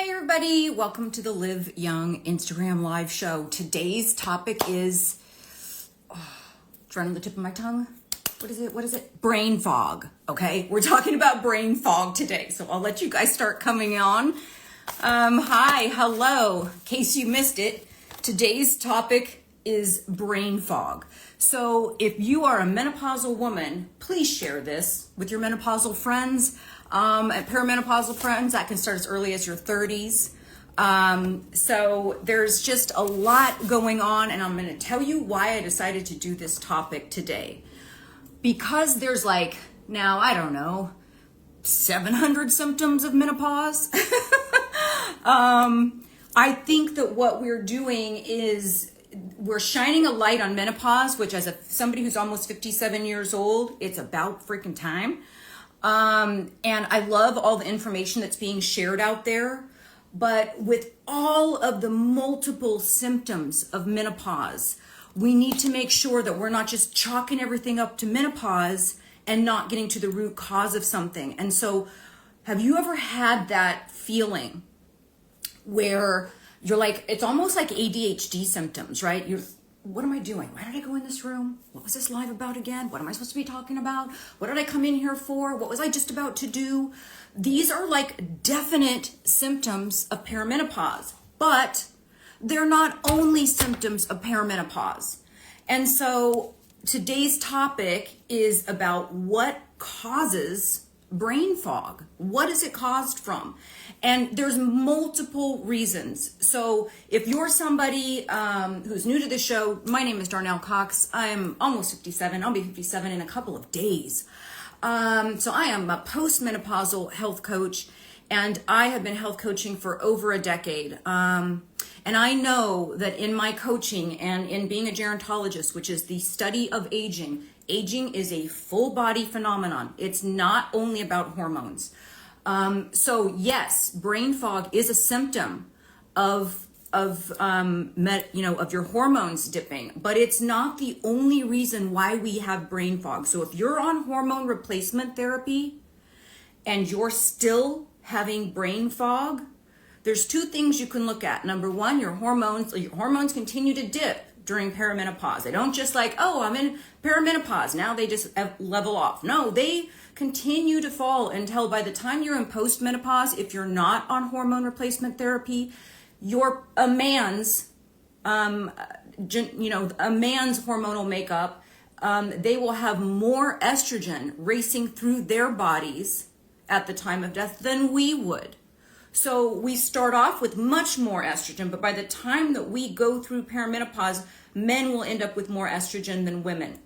Hi everybody, welcome to the Live Young Instagram live show. Today's topic is, it's right on the tip of my tongue. What is it? Brain fog, okay? We're talking about brain fog today, so I'll let you guys start coming on. Hi, hello, in case you missed it, today's topic is brain fog. So if you are a menopausal woman, please share this with your menopausal friends. And perimenopausal friends, that can start as early as your 30s. So there's just a lot going on, and I'm going to tell you why I decided to do this topic today. Because there's now, I don't know, 700 symptoms of menopause. I think that what we're doing is we're shining a light on menopause, which as somebody who's almost 57 years old, it's about freaking time. And I love all the information that's being shared out there, but with all of the multiple symptoms of menopause, we need to make sure that we're not just chalking everything up to menopause and not getting to the root cause of something. And so have you ever had that feeling where you're like, it's almost like ADHD symptoms, right? What am I doing? Why did I go in this room? What was this live about again? What am I supposed to be talking about? What did I come in here for? What was I just about to do? These are like definite symptoms of perimenopause, but they're not only symptoms of perimenopause. And so today's topic is about what causes brain fog. What is it caused from? And there's multiple reasons. So if you're somebody who's new to the show, my name is Darnell Cox. I'm almost 57. I'll be 57 in a couple of days. So I am a postmenopausal health coach, and I have been health coaching for over a decade. And I know that in my coaching and in being a gerontologist, which is the study of aging, aging is a full body phenomenon. It's not only about hormones. So yes, brain fog is a symptom of your hormones dipping, but it's not the only reason why we have brain fog. So if you're on hormone replacement therapy and you're still having brain fog, there's two things you can look at. Number one, your hormones continue to dip during perimenopause. They don't just oh, I'm in perimenopause, now they just level off. No, they continue to fall until by the time you're in postmenopause, if you're not on hormone replacement therapy, a man's hormonal makeup, they will have more estrogen racing through their bodies at the time of death than we would. So we start off with much more estrogen, but by the time that we go through perimenopause, men will end up with more estrogen than women.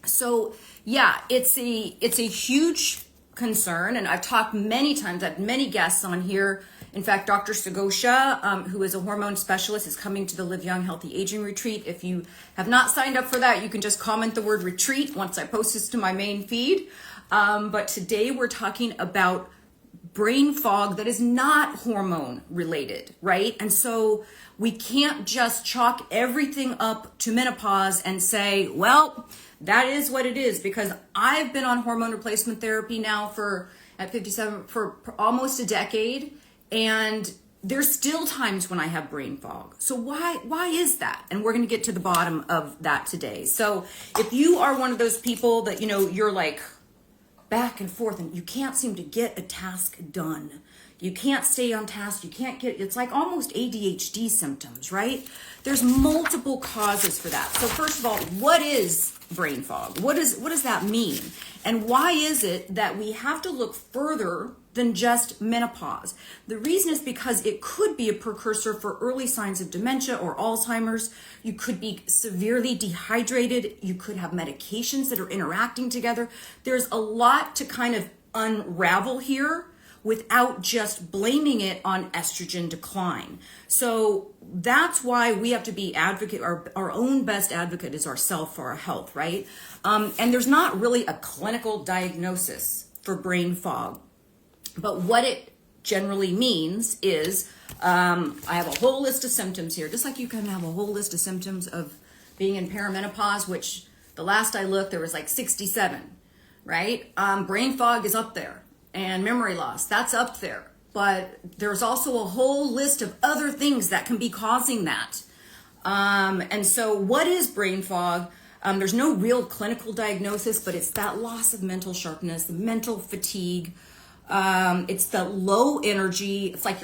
So yeah, it's a huge concern, and I've talked many times, I've had many guests on here. In fact, Dr. Sagosha, who is a hormone specialist, is coming to the Live Young Healthy Aging Retreat. If you have not signed up for that, you can just comment the word retreat once I post this to my main feed. But today we're talking about brain fog that is not hormone related, right? And so we can't just chalk everything up to menopause and say, well, that is what it is, because I've been on hormone replacement therapy now at 57 for almost a decade, and there's still times when I have brain fog. So why is that? And we're going to get to the bottom of that today. So if you are one of those people that, you're back and forth and you can't seem to get a task done, you can't stay on task, it's like almost ADHD symptoms, right? There's multiple causes for that. So first of all, what is brain fog? What does that mean? And why is it that we have to look further than just menopause? The reason is because it could be a precursor for early signs of dementia or Alzheimer's. You could be severely dehydrated. You could have medications that are interacting together. There's a lot to kind of unravel here without just blaming it on estrogen decline. So that's why we have to be our own best advocate is ourself for our health, right? And there's not really a clinical diagnosis for brain fog. But what it generally means is, I have a whole list of symptoms here, just like you can have a whole list of symptoms of being in perimenopause, which the last I looked, there was 67, right? Brain fog is up there, and memory loss, that's up there. but there's also a whole list of other things that can be causing that. And so what is brain fog? There's no real clinical diagnosis, but it's that loss of mental sharpness, the mental fatigue. It's the low energy. It's like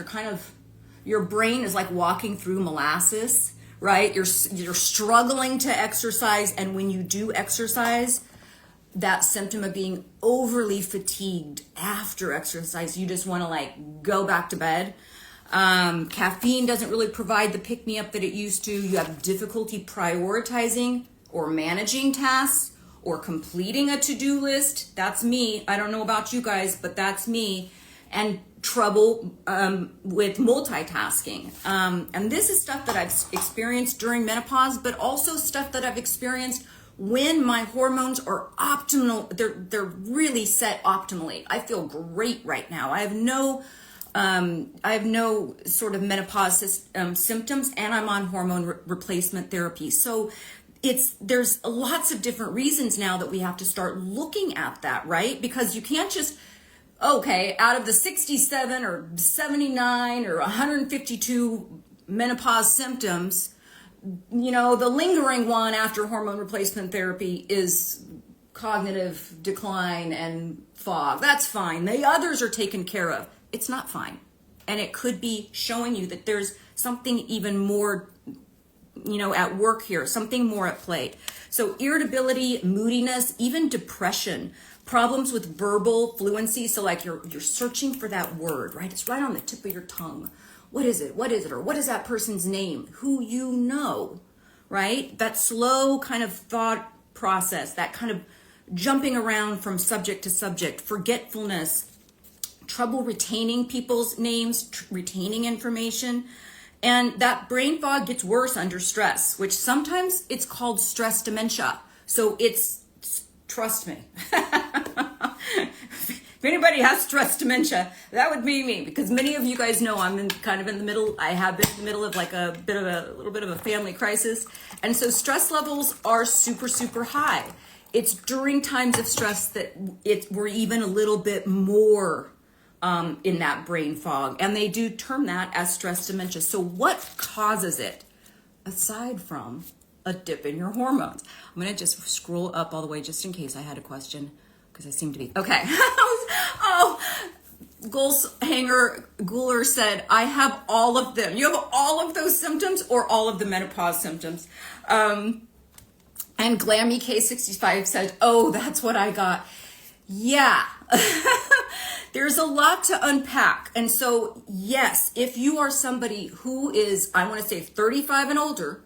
your brain is like walking through molasses, right? You're struggling to exercise. And when you do exercise, that symptom of being overly fatigued after exercise, you just want to like go back to bed. Caffeine doesn't really provide the pick-me-up that it used to. You have difficulty prioritizing or managing tasks or completing a to-do list. That's me. I don't know about you guys, but that's me. And trouble with multitasking. And this is stuff that I've experienced during menopause, but also stuff that I've experienced when my hormones are optimal. They're really set optimally. I feel great right now. I have no sort of menopause symptoms, and I'm on hormone replacement therapy. So there's lots of different reasons now that we have to start looking at that, right? Because you can't just, okay, out of the 67 or 79 or 152 menopause symptoms, the lingering one after hormone replacement therapy is cognitive decline and fog. That's fine. The others are taken care of. It's not fine. And it could be showing you that there's something even more, at work here, something more at play. So irritability, moodiness, even depression, problems with verbal fluency. So like you're searching for that word, right? It's right on the tip of your tongue. What is it? What is it? Or what is that person's name? Who you know, right? That slow kind of thought process, that kind of jumping around from subject to subject, forgetfulness, trouble retaining people's names, retaining information. And that brain fog gets worse under stress, which sometimes it's called stress dementia. So trust me. If anybody has stress dementia, that would be me, because many of you guys know I'm in the middle. I have been in the middle of like a little bit of a family crisis. And so stress levels are super, super high. It's during times of stress that we're even a little bit more in that brain fog. And they do term that as stress dementia. So what causes it aside from a dip in your hormones? I'm going to just scroll up all the way just in case I had a question, because I seem to be. Okay. Guler said, I have all of them. You have all of those symptoms or all of the menopause symptoms? And Glammy K65 said, oh, that's what I got. Yeah. There's a lot to unpack. And so, yes, if you are somebody who is, I want to say 35 and older,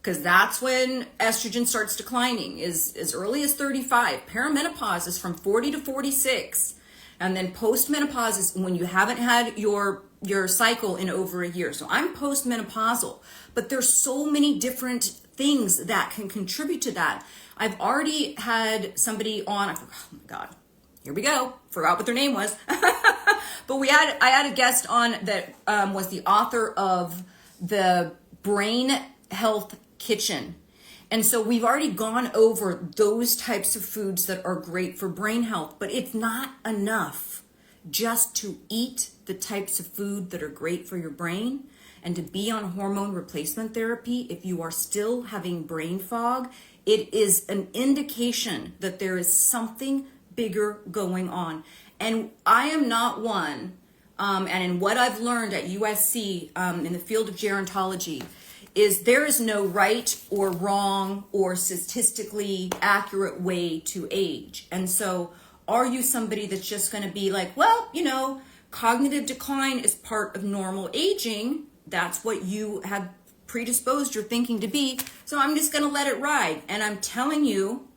because that's when estrogen starts declining, is as early as 35. Perimenopause is from 40 to 46. And then postmenopause is when you haven't had your cycle in over a year. So I'm postmenopausal, but there's so many different things that can contribute to that. I've already had somebody on, oh my God, here we go. Forgot what their name was. But I had a guest on that was the author of the Brain Health Kitchen. And so we've already gone over those types of foods that are great for brain health, but it's not enough just to eat the types of food that are great for your brain and to be on hormone replacement therapy. If you are still having brain fog, it is an indication that there is something bigger going on. And I am not one, and in what I've learned at USC in the field of gerontology, is there is no right or wrong or statistically accurate way to age. And so are you somebody that's just going to be like, well, cognitive decline is part of normal aging. That's what you have predisposed your thinking to be. So I'm just going to let it ride. And I'm telling you,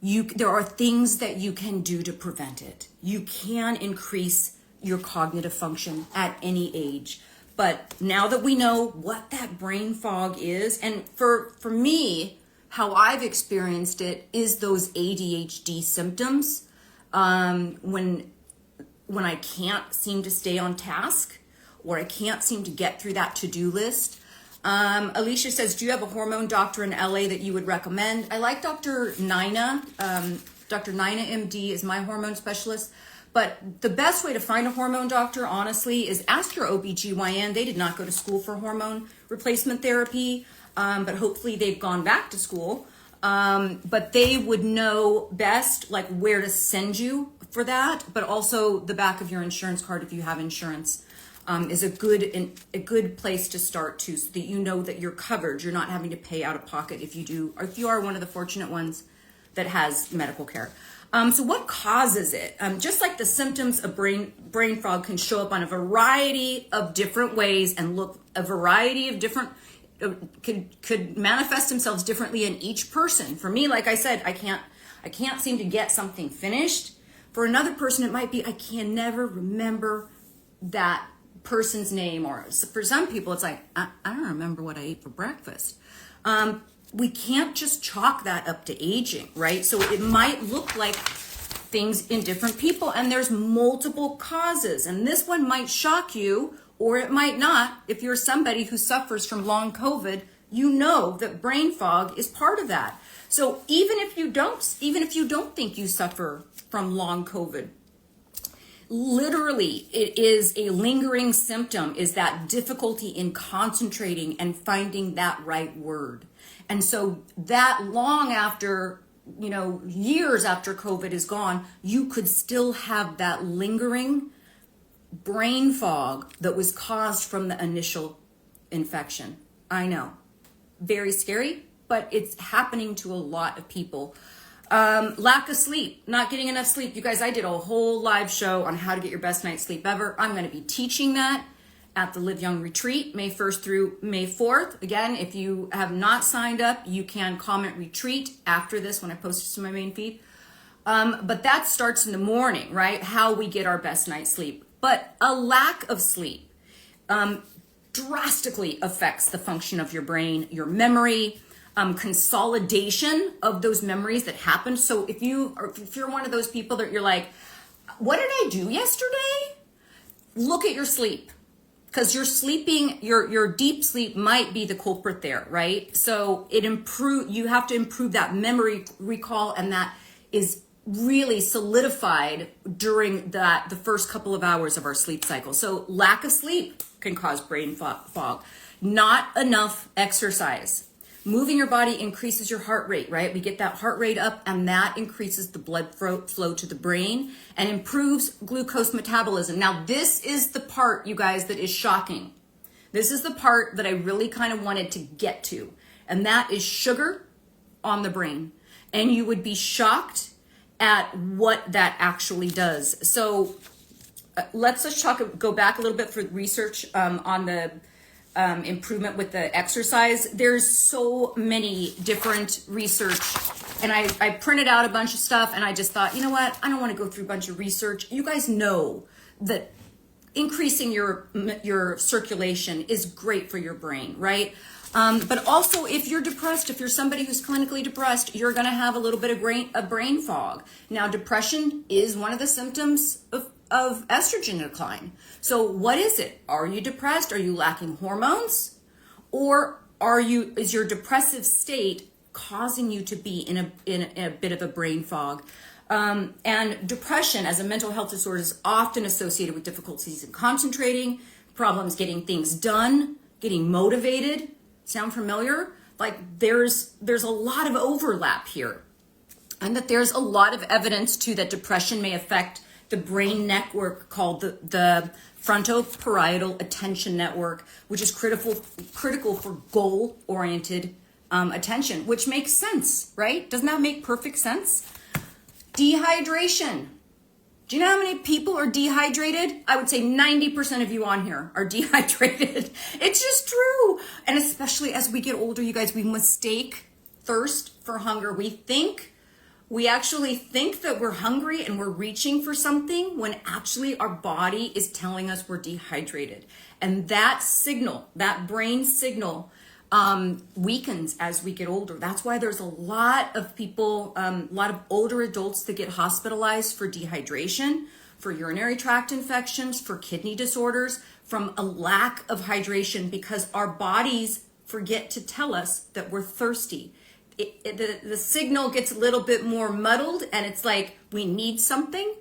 there are things that you can do to prevent it. You can increase your cognitive function at any age. But now that we know what that brain fog is, and for me, how I've experienced it is those ADHD symptoms when I can't seem to stay on task or I can't seem to get through that to-do list. Alicia says, do you have a hormone doctor in LA that you would recommend? I like Dr. Nina. Dr. Nina MD is my hormone specialist. But the best way to find a hormone doctor, honestly, is ask your OBGYN. They did not go to school for hormone replacement therapy, but hopefully they've gone back to school. But they would know best, like where to send you for that, but also the back of your insurance card if you have insurance. Is a good place to start too, so that you know that you're covered. You're not having to pay out of pocket if you are one of the fortunate ones that has medical care. So what causes it? Just like the symptoms of brain fog can show up on a variety of different ways and look a variety of different, could manifest themselves differently in each person. For me, like I said, I can't seem to get something finished. For another person, it might be, I can never remember that person's name. Or for some people, it's like, I don't remember what I ate for breakfast. We can't just chalk that up to aging, right? So it might look like things in different people, and there's multiple causes, and this one might shock you or it might not. If you're somebody who suffers from long COVID, you know that brain fog is part of that. So even if you don't think you suffer from long COVID, literally it is a lingering symptom, is that difficulty in concentrating and finding that right word. And so that long after, years after COVID is gone, you could still have that lingering brain fog that was caused from the initial infection. I know, very scary, but it's happening to a lot of people. Lack of sleep, not getting enough sleep. You guys, I did a whole live show on how to get your best night's sleep ever. I'm going to be teaching that at the Live Young Retreat, May 1st through May 4th. Again, if you have not signed up, you can comment retreat after this when I post it to my main feed. But that starts in the morning, right? How we get our best night's sleep. But a lack of sleep drastically affects the function of your brain, your memory, consolidation of those memories that happened. So if you're one of those people that you're like, what did I do yesterday? Look at your sleep. Because your deep sleep might be the culprit there, right? So you have to improve that memory recall, and that is really solidified during the first couple of hours of our sleep cycle. So lack of sleep can cause brain fog. Not enough exercise. Moving your body increases your heart rate, right? We get that heart rate up, and that increases the blood flow to the brain and improves glucose metabolism. Now, this is the part, you guys, that is shocking. This is the part that I really kind of wanted to get to, and that is sugar on the brain. And you would be shocked at what that actually does. So let's just go back a little bit for research on the improvement with the exercise. There's so many different research, and I printed out a bunch of stuff, and I just thought, you know what, I don't want to go through a bunch of research. You guys know that increasing your circulation is great for your brain, right? But also, if you're depressed, if you're somebody who's clinically depressed, you're going to have a little bit of brain fog. Now, depression is one of the symptoms of estrogen decline. So what is it? Are you depressed? Are you lacking hormones? Or is your depressive state causing you to be in a bit of a brain fog? And depression as a mental health disorder is often associated with difficulties in concentrating, problems getting things done, getting motivated. Sound familiar? Like there's a lot of overlap here. And that there's a lot of evidence too that depression may affect the brain network called the frontoparietal attention network, which is critical for goal-oriented attention, which makes sense, right? Doesn't that make perfect sense? Dehydration. Do you know how many people are dehydrated? I would say 90% of you on here are dehydrated. It's just true. And especially as we get older, you guys, we mistake thirst for hunger. We actually think that we're hungry and we're reaching for something when actually our body is telling us we're dehydrated. And that signal, that brain signal, weakens as we get older. That's why there's a lot of people, a lot of older adults that get hospitalized for dehydration, for urinary tract infections, for kidney disorders, from a lack of hydration, because our bodies forget to tell us that we're thirsty. The signal gets a little bit more muddled, and it's like we need something,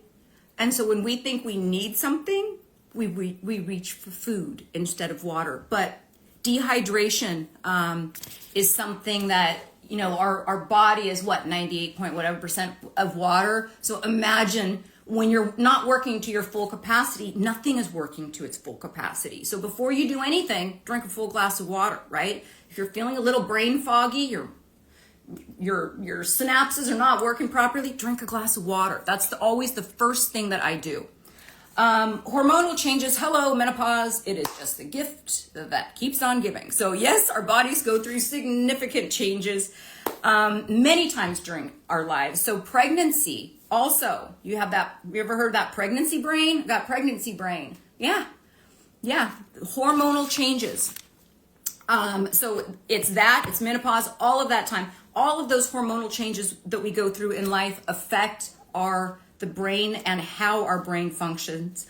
And so when we think we need something, we reach for food instead of water. But dehydration is something that, you know, our body is what, 98 point whatever percent of water. So imagine when you're not working to your full capacity, nothing is working to its full capacity. So before you do anything, drink a full glass of water, right? If you're feeling a little brain foggy, your synapses are not working properly, drink a glass of water. That's always the first thing that I do. Hormonal changes, hello, menopause. It is just the gift that keeps on giving. So yes, our bodies go through significant changes many times during our lives. So pregnancy, also, you ever heard of that pregnancy brain? Got pregnancy brain. Yeah. Hormonal changes. So it's menopause, all of that time. All of those hormonal changes that we go through in life affect the brain and how our brain functions.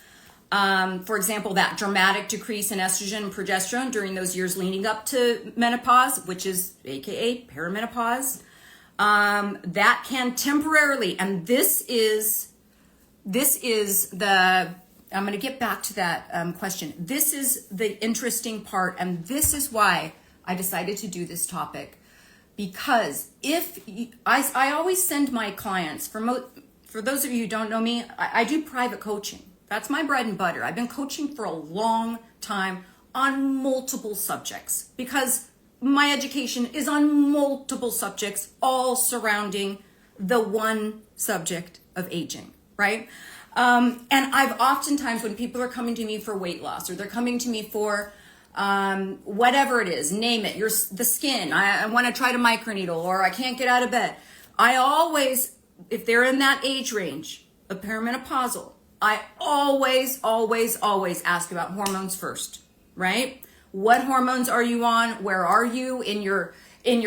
For example, that dramatic decrease in estrogen and progesterone during those years leading up to menopause, which is AKA perimenopause, that can temporarily, and this is the, I'm going to get back to that question. This is the interesting part, and this is why I decided to do this topic. Because I always send my clients, for those of you who don't know me, I do private coaching. That's my bread and butter. I've been coaching for a long time on multiple subjects because my education is on multiple subjects, all surrounding the one subject of aging, right? And I've oftentimes, when people are coming to me for weight loss, or they're coming to me for whatever it is, name it, the skin, I want to try to microneedle, or I can't get out of bed. I always, if they're in that age range of perimenopausal, I always ask about hormones first, right? What hormones are you on? Where are you in your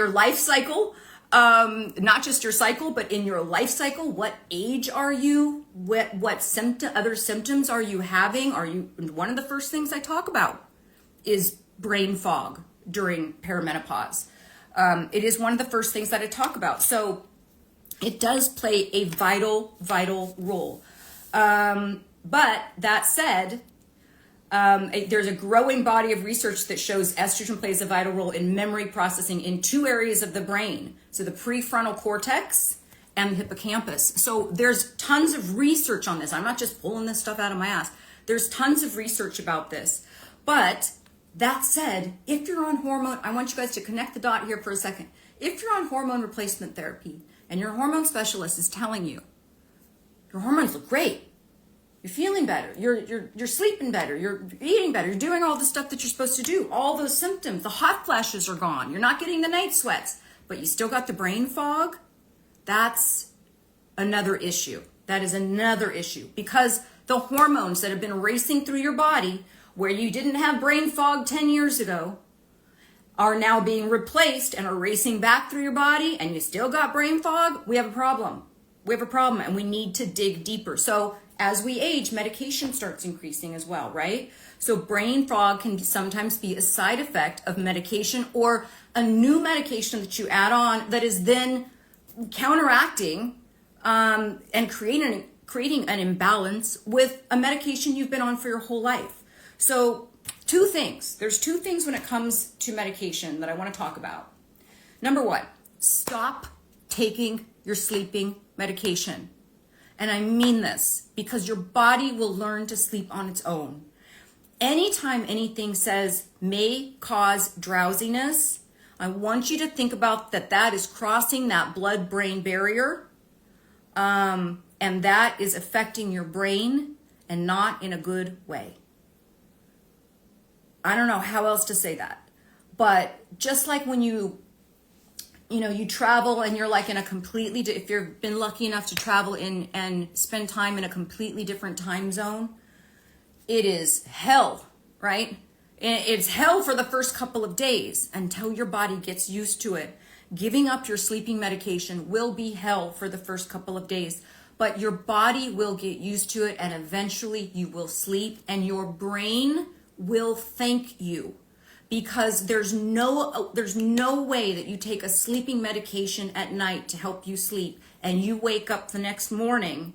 life cycle? Not just your cycle, but in your life cycle. What age are you? What other symptoms are you having? One of the first things I talk about is brain fog during perimenopause. It is one of the first things that I talk about. So it does play a vital role. But that said, there's a growing body of research that shows estrogen plays a vital role in memory processing in two areas of the brain. So the prefrontal cortex and the hippocampus. So there's tons of research on this. I'm not just pulling this stuff out of my ass. There's tons of research about this. But that said, if you're on hormone, I want you guys to connect the dot here for a second. If you're on hormone replacement therapy and your hormone specialist is telling you your hormones look great, you're feeling better, you're sleeping better, you're eating better, you're doing all the stuff that you're supposed to do, all those symptoms, the hot flashes are gone, you're not getting the night sweats, but you still got the brain fog, that's another issue. That is another issue, because the hormones that have been racing through your body where you didn't have brain fog 10 years ago are now being replaced and are racing back through your body, and you still got brain fog. We have a problem. And we need to dig deeper. So as we age, medication starts increasing as well, right? So brain fog can sometimes be a side effect of medication, or a new medication that you add on that is then counteracting and creating an imbalance with a medication you've been on for your whole life. So there's two things when it comes to medication that I want to talk about. Number one, stop taking your sleeping medication. And I mean this because your body will learn to sleep on its own. Anytime anything says may cause drowsiness, I want you to think about that is crossing that blood-brain barrier, and that is affecting your brain and not in a good way. I don't know how else to say that. But just like when you travel and you're like in a completely, if you've been lucky enough to travel in and spend time in a completely different time zone, it is hell, right? It's hell for the first couple of days until your body gets used to it. Giving up your sleeping medication will be hell for the first couple of days, but your body will get used to it, and eventually you will sleep, and your brain will thank you, because there's no way that you take a sleeping medication at night to help you sleep and you wake up the next morning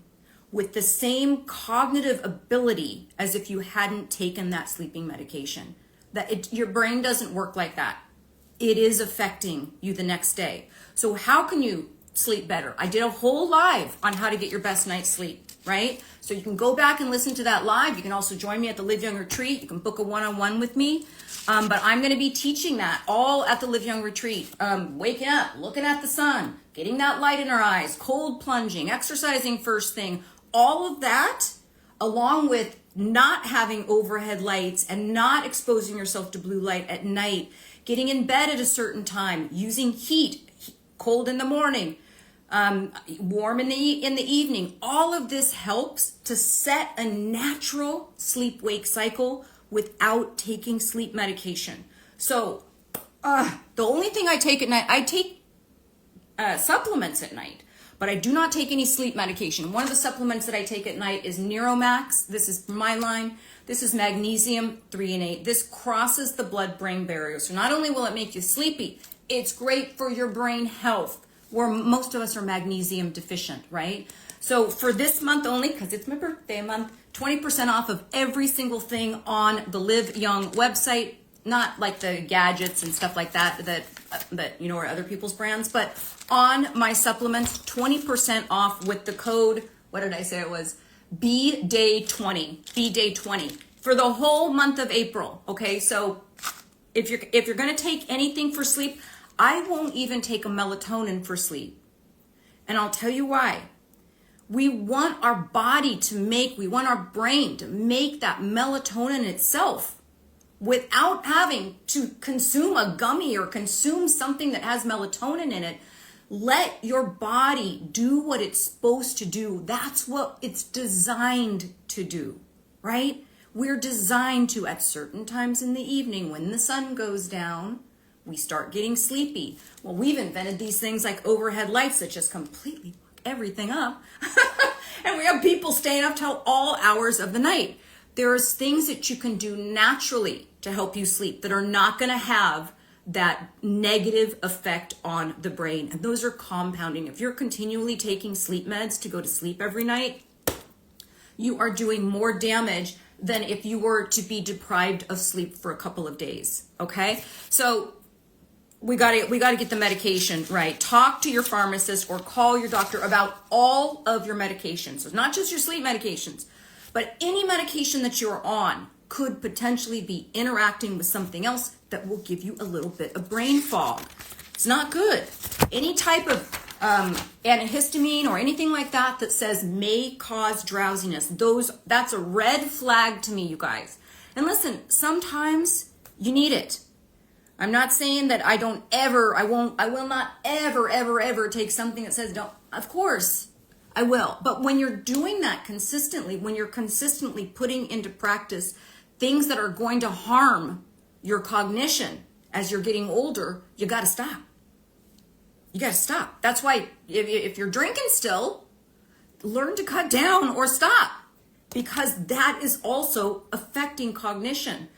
with the same cognitive ability as if you hadn't taken that sleeping medication. Your brain doesn't work like that. It is affecting you the next day. So how can you sleep better? I did a whole live on how to get your best night's sleep, right? So you can go back and listen to that live. You can also join me at the Live Young Retreat. You can book a one-on-one with me. But I'm going to be teaching that all at the Live Young Retreat. Waking up, looking at the sun, getting that light in our eyes, cold plunging, exercising first thing, all of that, along with not having overhead lights and not exposing yourself to blue light at night, getting in bed at a certain time, using heat, cold in the morning, warm in the evening. All of this helps to set a natural sleep-wake cycle without taking sleep medication. So the only thing I take at night, I take supplements at night, but I do not take any sleep medication. One of the supplements that I take at night is Neuromax. This is from my line. This is magnesium 3 and 8. This crosses the blood-brain barrier. So not only will it make you sleepy, it's great for your brain health, where most of us are magnesium deficient, right? So for this month only, because it's my birthday month, 20% off of every single thing on the Live Young website, not like the gadgets and stuff like that you know are other people's brands, but on my supplements, 20% off with the code, what did I say it was? BDAY20, BDAY20 for the whole month of April. Okay, so if you're going to take anything for sleep, I won't even take a melatonin for sleep. And I'll tell you why. We want our body to make, we want our brain to make that melatonin itself without having to consume a gummy or consume something that has melatonin in it. Let your body do what it's supposed to do. That's what it's designed to do, right? We're designed to, at certain times in the evening when the sun goes down, we start getting sleepy. Well, we've invented these things like overhead lights that just completely fuck everything up. And we have people staying up till all hours of the night. There's things that you can do naturally to help you sleep that are not going to have that negative effect on the brain. And those are compounding. If you're continually taking sleep meds to go to sleep every night, you are doing more damage than if you were to be deprived of sleep for a couple of days. Okay? So we got to get the medication right. Talk to your pharmacist or call your doctor about all of your medications. So not just your sleep medications, but any medication that you're on could potentially be interacting with something else that will give you a little bit of brain fog. It's not good. Any type of antihistamine or anything like that that says may cause drowsiness, that's a red flag to me, you guys. And listen, sometimes you need it. I'm not saying that I will not ever take something that says don't. Of course I will. But when you're doing that consistently, when you're consistently putting into practice things that are going to harm your cognition as you're getting older, you got to stop. You got to stop. That's why if you're drinking still, learn to cut down or stop, because that is also affecting cognition.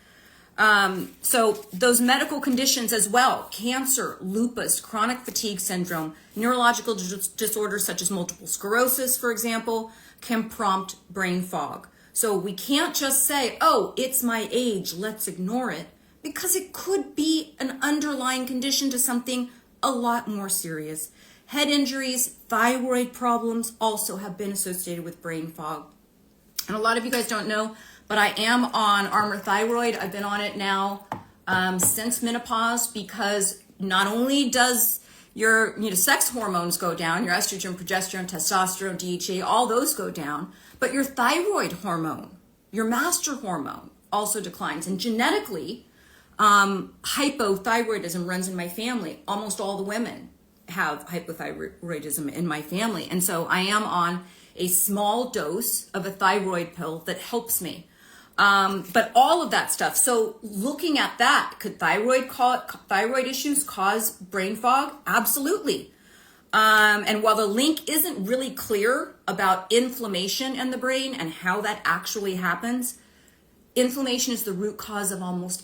So those medical conditions as well, cancer, lupus, chronic fatigue syndrome, neurological disorders such as multiple sclerosis, for example, can prompt brain fog. So we can't just say, oh, it's my age, let's ignore it, because it could be an underlying condition to something a lot more serious. Head injuries, thyroid problems also have been associated with brain fog. And a lot of you guys don't know, but I am on Armour Thyroid. I've been on it now since menopause, because not only does your sex hormones go down, your estrogen, progesterone, testosterone, DHA, all those go down, but your thyroid hormone, your master hormone, also declines. And genetically, hypothyroidism runs in my family. Almost all the women have hypothyroidism in my family. And so I am on a small dose of a thyroid pill that helps me. But all of that stuff. So looking at that, could thyroid issues cause brain fog? Absolutely. And while the link isn't really clear about inflammation in the brain and how that actually happens, inflammation is the root cause of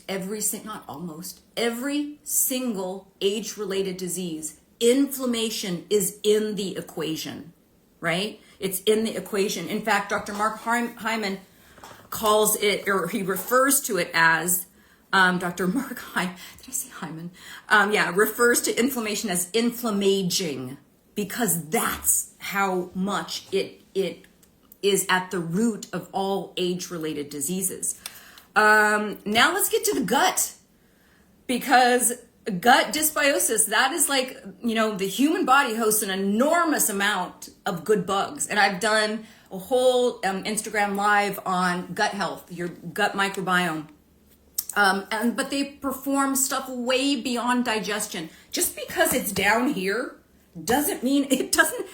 every single age-related disease. Inflammation is in the equation, right? It's in the equation. In fact, Dr. Mark Hyman calls it, or he refers to it as, Dr. Mark Hyman, did I say Hyman? Refers to inflammation as inflammaging, because that's how much it is at the root of all age-related diseases. Now let's get to the gut, because gut dysbiosis, that is like, the human body hosts an enormous amount of good bugs. And I've done a whole Instagram live on gut health, your gut microbiome. But they perform stuff way beyond digestion. Just because it's down here doesn't mean it doesn't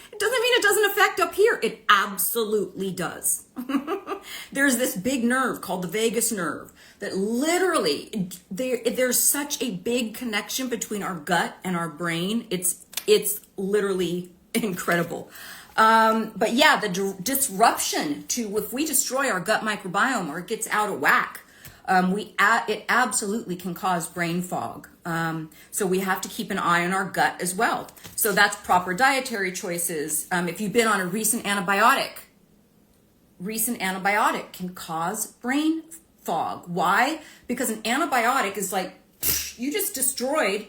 affect up here. It absolutely does. There's this big nerve called the vagus nerve that literally there's such a big connection between our gut and our brain. It's literally incredible. But yeah, the disruption to, if we destroy our gut microbiome or it gets out of whack, it absolutely can cause brain fog. So we have to keep an eye on our gut as well. So that's proper dietary choices. If you've been on a recent antibiotic can cause brain fog. Why? Because an antibiotic is like, you just destroyed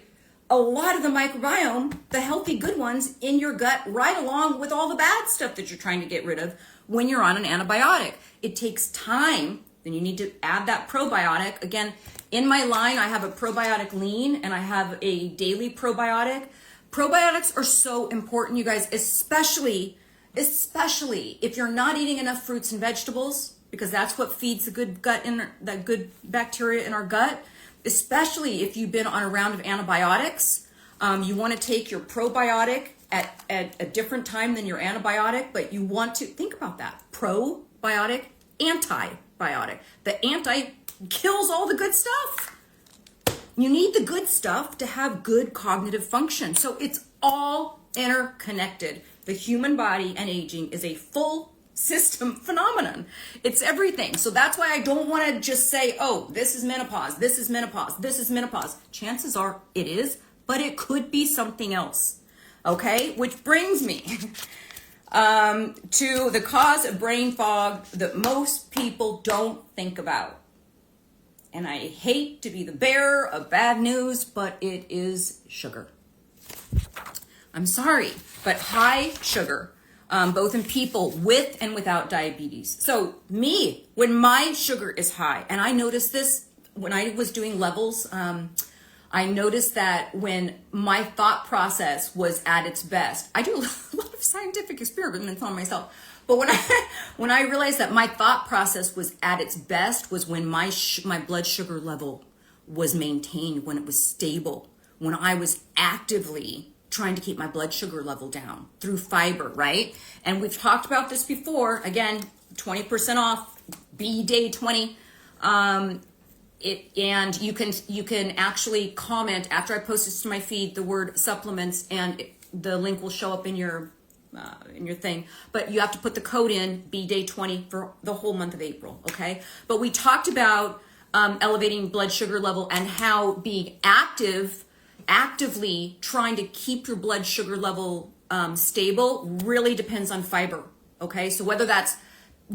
a lot of the microbiome, the healthy good ones in your gut, right along with all the bad stuff that you're trying to get rid of when you're on an antibiotic. It takes time. Then you need to add that probiotic. Again, in my line, I have a probiotic lean and I have a daily probiotic. Probiotics are so important, you guys, especially if you're not eating enough fruits and vegetables, because that's what feeds the good gut that good bacteria in our gut. Especially if you've been on a round of antibiotics, you want to take your probiotic at a different time than your antibiotic, but you want to think about that. Probiotic, antibiotic. The anti kills all the good stuff. You need the good stuff to have good cognitive function. So it's all interconnected. The human body and aging is a full system phenomenon. It's everything. So that's why I don't want to just say, oh, this is menopause, this is menopause, this is menopause. Chances are it is, but it could be something else. Okay? Which brings me to the cause of brain fog that most people don't think about. And I hate to be the bearer of bad news, but it is sugar. I'm sorry, but high sugar, both in people with and without diabetes. So me, when my sugar is high, and I noticed this when I was doing levels, I noticed that when my thought process was at its best, I do a lot of scientific experiments on myself. But when I realized that my thought process was at its best was when my blood sugar level was maintained, when it was stable, when I was actively trying to keep my blood sugar level down through fiber, right? And we've talked about this before. Again, 20% off, B Day 20. And you can actually comment after I post this to my feed the word supplements, and the link will show up in your thing. But you have to put the code in B Day 20 for the whole month of April. Okay. But we talked about elevating blood sugar level and how being actively trying to keep your blood sugar level stable really depends on fiber. Okay. So whether that's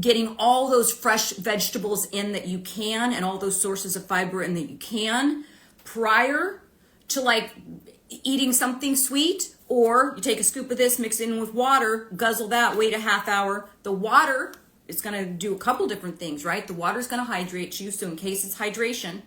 getting all those fresh vegetables in that you can, and all those sources of fiber in that you can, prior to like eating something sweet, or you take a scoop of this, mix it in with water, guzzle that, wait a half hour. The water is going to do a couple different things, right? The water is going to hydrate you. So in case it's hydration,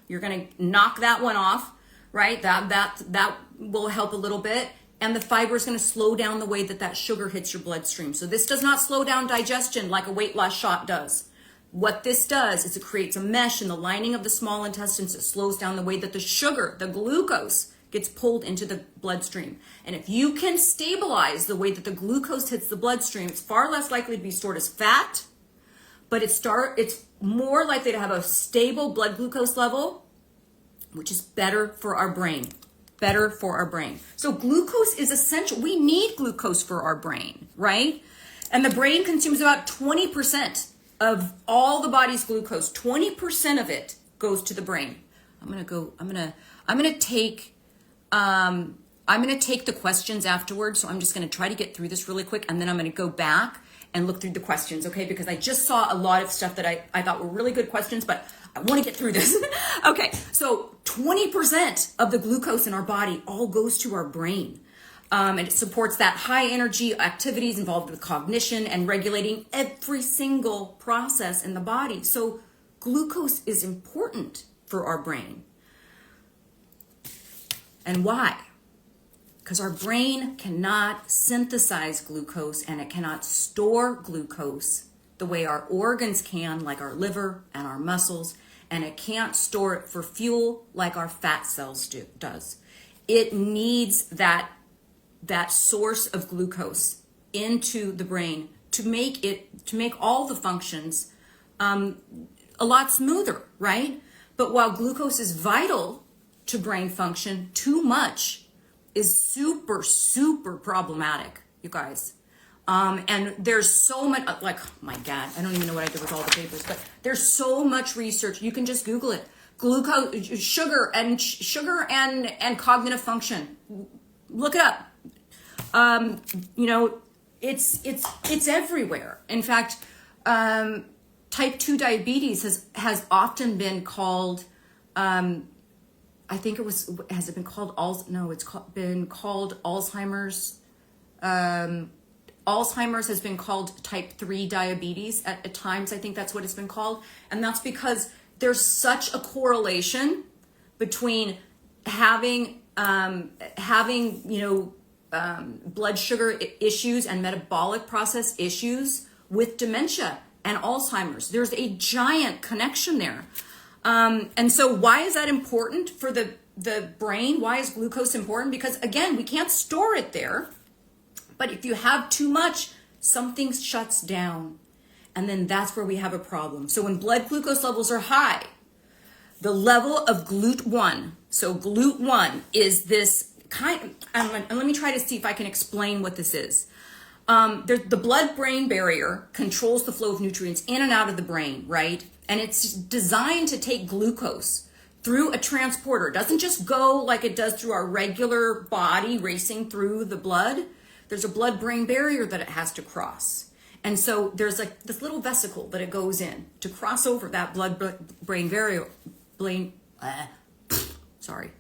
you're going to knock that one off, right? That will help a little bit. And the fiber is going to slow down the way that sugar hits your bloodstream. So this does not slow down digestion like a weight loss shot does. What this does is it creates a mesh in the lining of the small intestines that slows down the way that the sugar, the glucose, gets pulled into the bloodstream. And if you can stabilize the way that the glucose hits the bloodstream, it's far less likely to be stored as fat, but it's more likely to have a stable blood glucose level, which is better for our brain. Better for our brain. So glucose is essential. We need glucose for our brain, right? And the brain consumes about 20% of all the body's glucose. 20% of it goes to the brain. I'm gonna take a I'm going to take the questions afterwards. So I'm just going to try to get through this really quick. And then I'm going to go back and look through the questions, okay? Because I just saw a lot of stuff that I thought were really good questions, but I want to get through this. Okay, so 20% of the glucose in our body all goes to our brain. And it supports that high energy activities involved with cognition and regulating every single process in the body. So glucose is important for our brain. And why? Because our brain cannot synthesize glucose and it cannot store glucose the way our organs can, like our liver and our muscles, and it can't store it for fuel like our fat cells does. It needs that source of glucose into the brain to make all the functions a lot smoother, right? But while glucose is vital to brain function, too much is super, super problematic, you guys. And there's so much, like, oh my God, I don't even know what I did with all the papers, but there's so much research. You can just Google it. Glucose, sugar and cognitive function. Look it up. It's everywhere. In fact, type 2 diabetes has often been called, has it been called, no, been called Alzheimer's. Alzheimer's has been called type 3 diabetes at times. I think that's what it's been called. And that's because there's such a correlation between having blood sugar issues and metabolic process issues with dementia and Alzheimer's. There's a giant connection there. And so why is that important for the brain? Why is glucose important? Because again, we can't store it there. But if you have too much, something shuts down. And then that's where we have a problem. So when blood glucose levels are high, the level of GLUT1, so GLUT1 is this and let me try to see if I can explain what this is. The blood-brain barrier controls the flow of nutrients in and out of the brain, right? And it's designed to take glucose through a transporter. It doesn't just go like it does through our regular body racing through the blood. There's a blood-brain barrier that it has to cross. And so there's like this little vesicle that it goes in to cross over that blood-brain barrier. Sorry.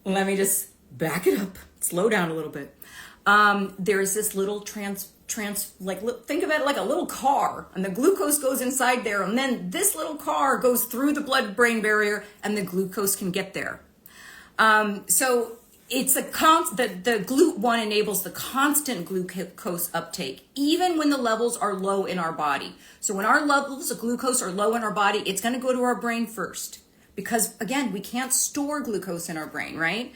Let me just back it up, slow down a little bit. There's this little think of it like a little car, and the glucose goes inside there, and then this little car goes through the blood-brain barrier, and the glucose can get there. So it's the GLUT1 enables the constant glucose uptake, even when the levels are low in our body. So when our levels of glucose are low in our body, it's going to go to our brain first. Because again, we can't store glucose in our brain, right?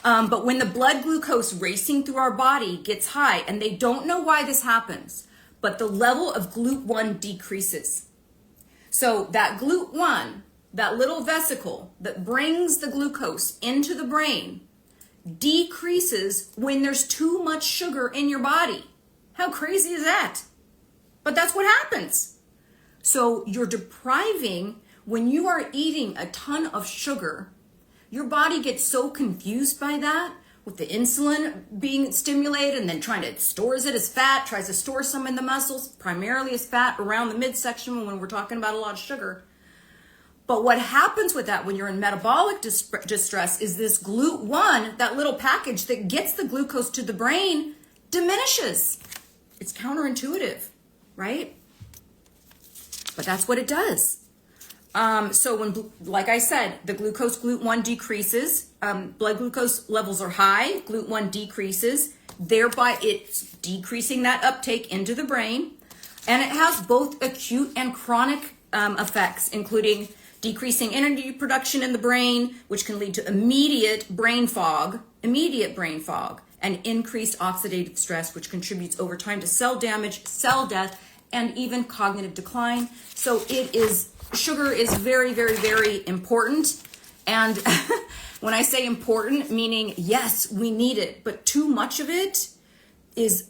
But when the blood glucose racing through our body gets high, and they don't know why this happens, but the level of GLUT1 decreases. So that GLUT1, that little vesicle that brings the glucose into the brain, decreases when there's too much sugar in your body. How crazy is that? But that's what happens. So you're depriving. When you are eating a ton of sugar, your body gets so confused by that, with the insulin being stimulated and then stores it as fat, tries to store some in the muscles, primarily as fat around the midsection when we're talking about a lot of sugar. But what happens with that when you're in metabolic distress is this GLUT1, that little package that gets the glucose to the brain, diminishes. It's counterintuitive, right? But that's what it does. So when, like I said, the GLUT1 decreases, blood glucose levels are high, GLUT1 decreases, thereby it's decreasing that uptake into the brain. And it has both acute and chronic effects, including decreasing energy production in the brain, which can lead to immediate brain fog, and increased oxidative stress, which contributes over time to cell damage, cell death, and even cognitive decline. So sugar is very, very, very important. And when I say important, meaning, yes, we need it, but too much of it is,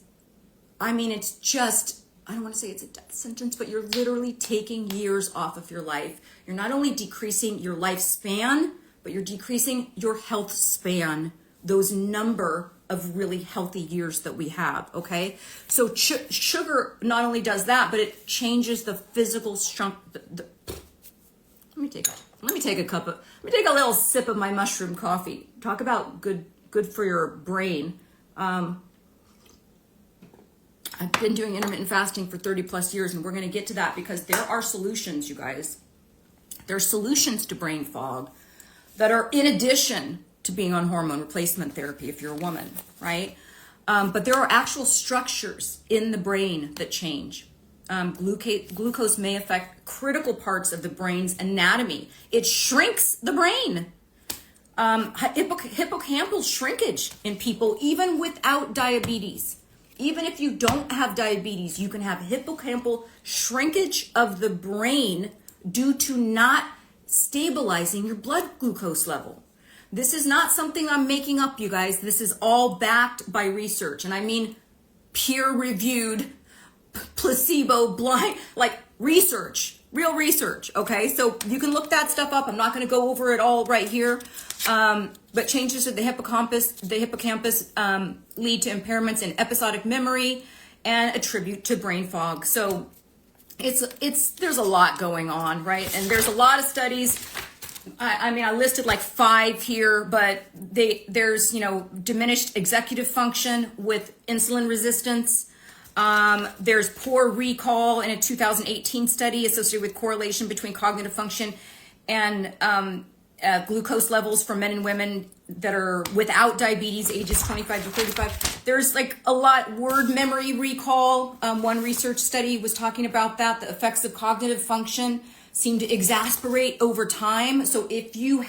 it's just, I don't want to say it's a death sentence, but you're literally taking years off of your life. You're not only decreasing your lifespan, but you're decreasing your health span, those number of really healthy years that we have, okay? So sugar not only does that, but it changes the physical structure. Let me take a little sip of my mushroom coffee. Talk about good for your brain. I've been doing intermittent fasting for 30 plus years, and we're going to get to that because there are solutions, you guys. There are solutions to brain fog that are in addition to being on hormone replacement therapy if you're a woman, right? But there are actual structures in the brain that change. Glucose may affect critical parts of the brain's anatomy. It shrinks the brain. Hippocampal shrinkage in people even without diabetes. Even if you don't have diabetes, you can have hippocampal shrinkage of the brain due to not stabilizing your blood glucose level. This is not something I'm making up, you guys. This is all backed by research. And I mean peer-reviewed, placebo-blind, like research, real research, okay? So you can look that stuff up. I'm not going to go over it all right here. But changes to the hippocampus lead to impairments in episodic memory and attribute to brain fog. So there's a lot going on, right? And there's a lot of studies. I mean, I listed like 5 here, but there's, diminished executive function with insulin resistance. There's poor recall in a 2018 study associated with correlation between cognitive function and glucose levels for men and women that are without diabetes, ages 25 to 35. There's like a lot, word memory recall. One research study was talking about that. The effects of cognitive function seem to exasperate over time. So if you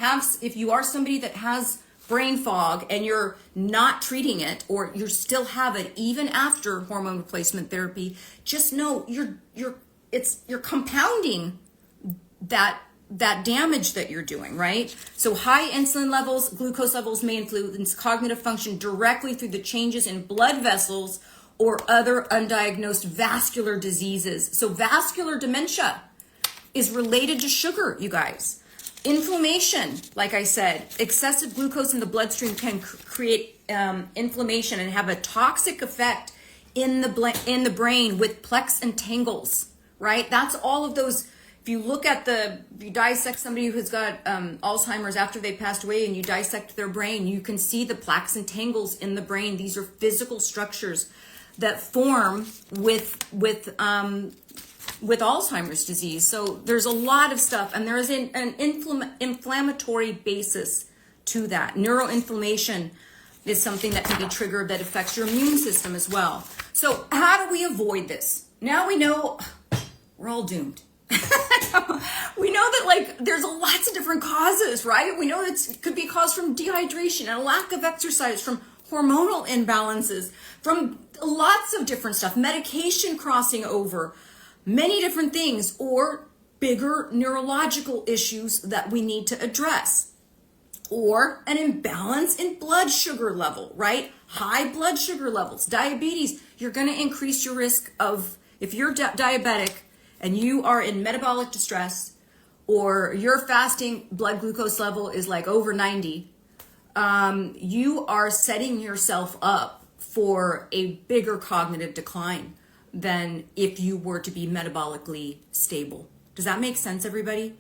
are somebody that has brain fog and you're not treating it, or you still have it even after hormone replacement therapy, just know you're compounding that damage that you're doing, right? So high insulin levels, glucose levels may influence cognitive function directly through the changes in blood vessels or other undiagnosed vascular diseases. So vascular dementia is related to sugar, you guys. Inflammation, like I said, excessive glucose in the bloodstream can create inflammation and have a toxic effect in the brain with plaques and tangles, right? That's all of those. If you look at you dissect somebody who's got Alzheimer's after they passed away and you dissect their brain, you can see the plaques and tangles in the brain. These are physical structures that form with Alzheimer's disease. So there's a lot of stuff, and there is an inflammatory basis to that. Neuroinflammation is something that can be triggered that affects your immune system as well. So how do we avoid this? Now we know we're all doomed. We know that there's lots of different causes, right? We know that it could be caused from dehydration and a lack of exercise, from hormonal imbalances, from lots of different stuff, medication crossing over, many different things, or bigger neurological issues that we need to address, or an imbalance in blood sugar level, right? High blood sugar levels, diabetes, you're going to increase your risk of, if you're diabetic and you are in metabolic distress, or your fasting blood glucose level is like over 90, you are setting yourself up for a bigger cognitive decline than if you were to be metabolically stable. Does that make sense, everybody?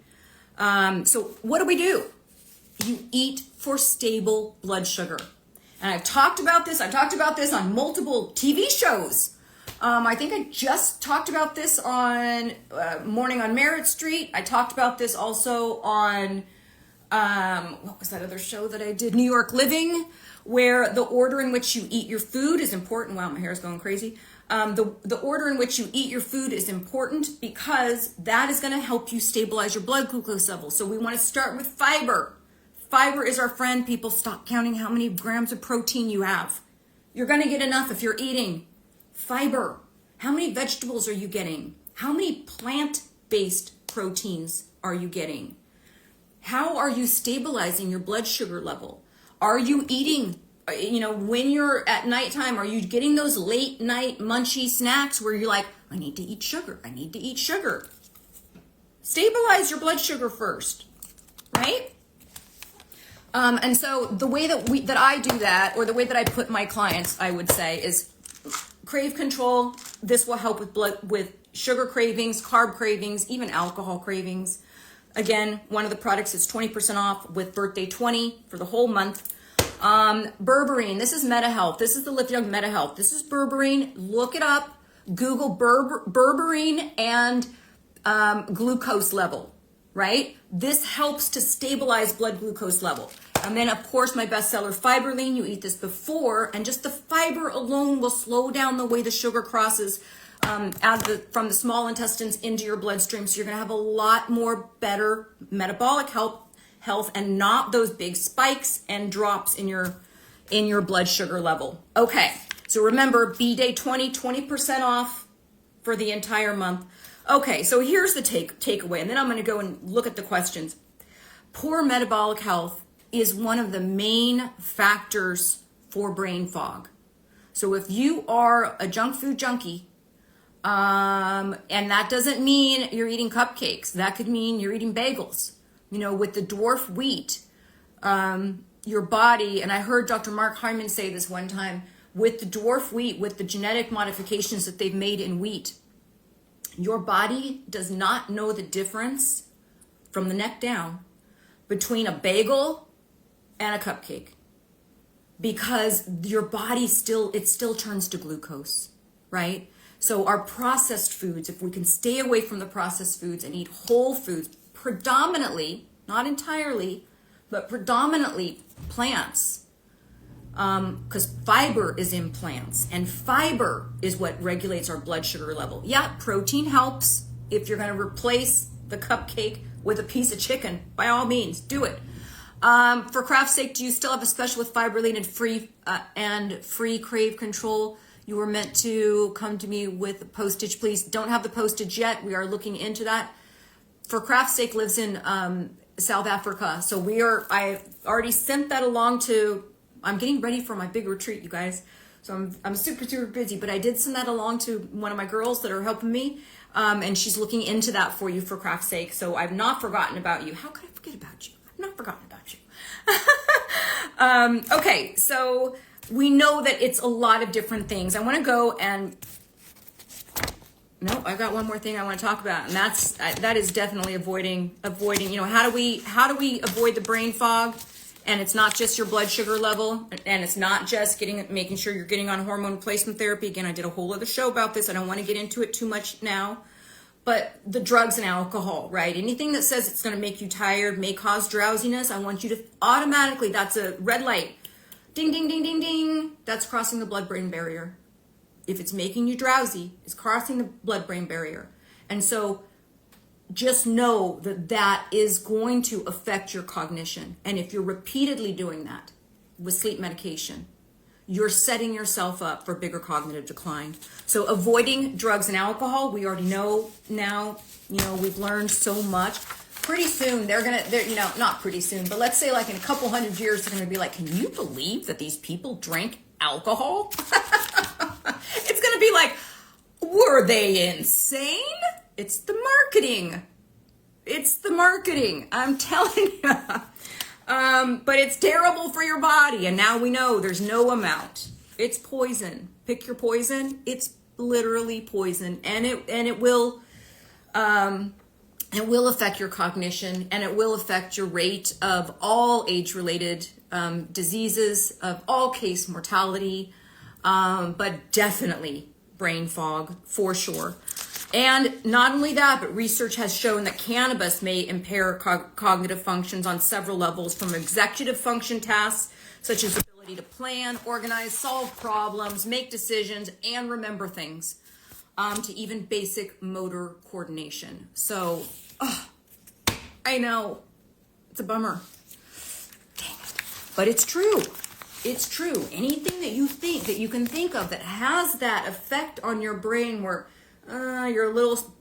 So what do? You eat for stable blood sugar. And I've talked about this on multiple TV shows. I think I just talked about this on Morning on Merritt Street. I talked about this also on, what was that other show that I did? New York Living, where the order in which you eat your food is important. Wow, my hair is going crazy. The order in which you eat your food is important because that is going to help you stabilize your blood glucose level. So we want to start with fiber. Fiber is our friend, people. Stop counting how many grams of protein you have. You're going to get enough if you're eating fiber. How many vegetables are you getting? How many plant-based proteins are you getting? How are you stabilizing your blood sugar level? Are you eating, when you're at nighttime, are you getting those late night munchy snacks where you're like, I need to eat sugar. Stabilize your blood sugar first, right? And so the way that I do that, or the way that I put my clients, I would say, is crave control. This will help with sugar cravings, carb cravings, even alcohol cravings. Again, one of the products is 20% off with birthday 20 for the whole month. Berberine, this is MetaHealth. This is the Live Young MetaHealth. This is berberine. Look it up. Google berberine and glucose level, right? This helps to stabilize blood glucose level. And then, of course, my bestseller, Fiberline. You eat this before, and just the fiber alone will slow down the way the sugar crosses from the small intestines into your bloodstream. So you're going to have a lot more better metabolic health and not those big spikes and drops in your blood sugar level. Okay, so remember, B-Day 20% off for the entire month. Okay, so here's the takeaway, and then I'm going to go and look at the questions. Poor metabolic health is one of the main factors for brain fog. So if you are a junk food junkie, and that doesn't mean you're eating cupcakes, that could mean you're eating bagels. You know, with the dwarf wheat, your body, and I heard Dr. Mark Hyman say this one time, with the dwarf wheat, with the genetic modifications that they've made in wheat, your body does not know the difference from the neck down between a bagel and a cupcake, because your body still turns to glucose, right? So our processed foods, if we can stay away from the processed foods and eat whole foods, predominantly, not entirely, but predominantly plants, because fiber is in plants, and fiber is what regulates our blood sugar level. Yeah, protein helps. If you're going to replace the cupcake with a piece of chicken, by all means, do it. For craft's sake, do you still have a special with Fiberline and free crave control? You were meant to come to me with postage, please. Don't have the postage yet. We are looking into that. For craft's sake lives in South Africa, so I already sent that along to. I'm getting ready for my big retreat, you guys. So I'm super busy, but I did send that along to one of my girls that are helping me, and she's looking into that for you for craft's sake. So I've not forgotten about you. How could I forget about you? I've not forgotten about you. Okay, so we know that it's a lot of different things. I want to go and no, I've got one more thing I want to talk about, and that is definitely avoiding. You know, how do we avoid the brain fog? And it's not just your blood sugar level, and it's not just making sure you're getting on hormone replacement therapy. Again, I did a whole other show about this. I don't want to get into it too much now. But the drugs and alcohol, right? Anything that says it's going to make you tired, may cause drowsiness, I want you to automatically, that's a red light. Ding, ding, ding, ding, ding. That's crossing the blood-brain barrier. If it's making you drowsy, it's crossing the blood-brain barrier. And so just know that is going to affect your cognition. And if you're repeatedly doing that with sleep medication, you're setting yourself up for bigger cognitive decline. So avoiding drugs and alcohol, we already know now, you know, we've learned so much. Pretty soon, they're not pretty soon, but let's say like in a couple 100 years, they're going to be like, can you believe that these people drank alcohol? It's going to be like, were they insane? It's the marketing. It's the marketing. I'm telling you. But it's terrible for your body. And now we know there's no amount. It's poison. Pick your poison. It's literally poison. And it will affect your cognition, and it will affect your rate of all age-related diseases, of all case mortality, but definitely brain fog for sure. And not only that, but research has shown that cannabis may impair cognitive functions on several levels, from executive function tasks, such as ability to plan, organize, solve problems, make decisions, and remember things, to even basic motor coordination. So, I know, it's a bummer. Dang it. But it's true. It's true. Anything that you can think of that has that effect on your brain where